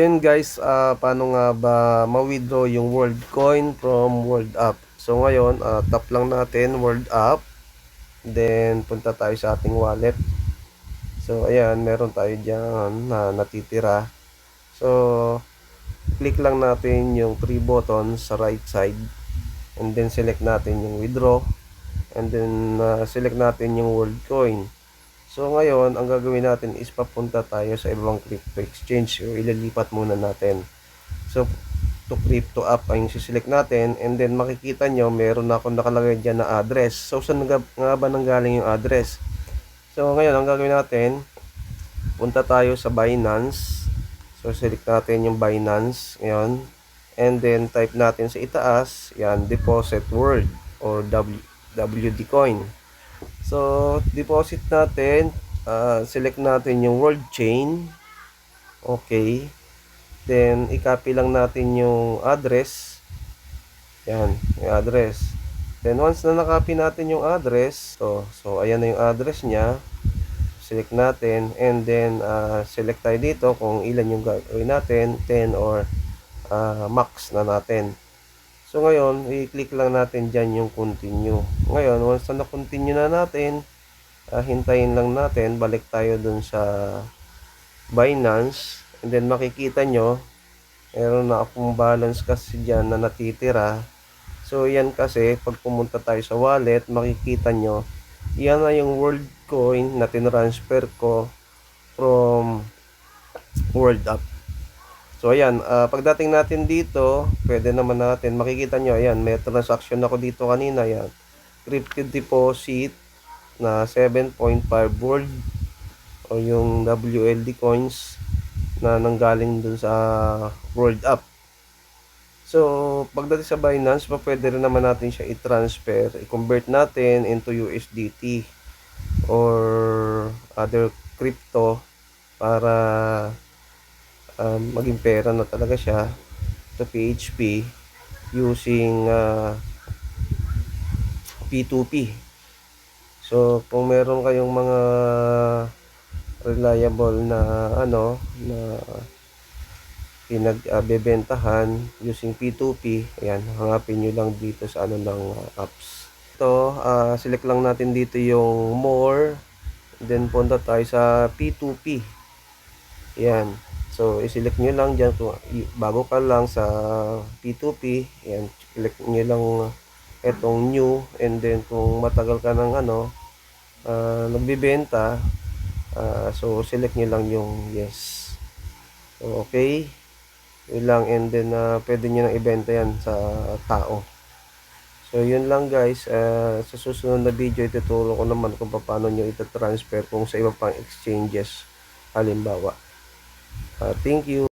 Yun guys, paano nga ba ma-withdraw yung World Coin from World App? So ngayon, tap lang natin World App. Then punta tayo sa ating wallet. So ayan, meron tayo dyan na natitira. So click lang natin yung 3 buttons sa right side. And then select natin yung withdraw. And then select natin yung World Coin. So ngayon, ang gagawin natin is papunta tayo sa ibang crypto exchange. O ililipat muna natin. So to crypto app ay yung siselect natin, and then makikita nyo meron na akong nakalagay dyan na address. So saan nga ba nanggaling yung address? So ngayon ang gagawin natin, punta tayo sa Binance. So select natin yung Binance ngayon, and then type natin sa itaas yan, deposit world or WD coin. So deposit natin, select natin yung world chain. Okay, then i-copy lang natin yung address. Yan, yung address. Then once na na-copy natin yung address, so ayan na yung address niya. Select natin, and then select tayo dito kung ilan yung gagawin natin, 10 or max na natin. So ngayon, i-click lang natin dyan yung continue. Ngayon, once na na-continue na natin, hintayin lang natin, balik tayo dun sa Binance, and then makikita nyo meron na akong balance kasi dyan na natitira. So yan kasi pag pumunta tayo sa wallet, makikita nyo yan na yung world coin na tinransfer ko from World App. So ayan, pagdating natin dito, pwede naman natin makikita nyo, ayan, may transaction ako dito kanina, yan, crypto deposit na 7.5 world o yung WLD coins na nanggaling dun sa World App. So pagdating sa Binance, pwede rin naman natin siya i-transfer, i-convert natin into USDT or other crypto para maging pera na talaga siya to PHP using P2P. So kung meron kayong mga reliable na na pinagbebentahan using P2P, ayan, hanapin nyo lang dito sa ng apps. Ito, select lang natin dito yung more, then punta tayo sa P2P. Ayan, so i-select nyo lang dyan kung bago ka lang sa P2P. Ayan, select nyo lang etong new, and then kung matagal ka ng nagbibenta, so select nyo lang yung yes. So okay, yun lang, and then pwede nyo nang ibenta yan sa tao. So yun lang guys, sa susunod na video ituturo ko naman kung paano nyo ita-transfer kung sa iba pang exchanges halimbawa. Thank you.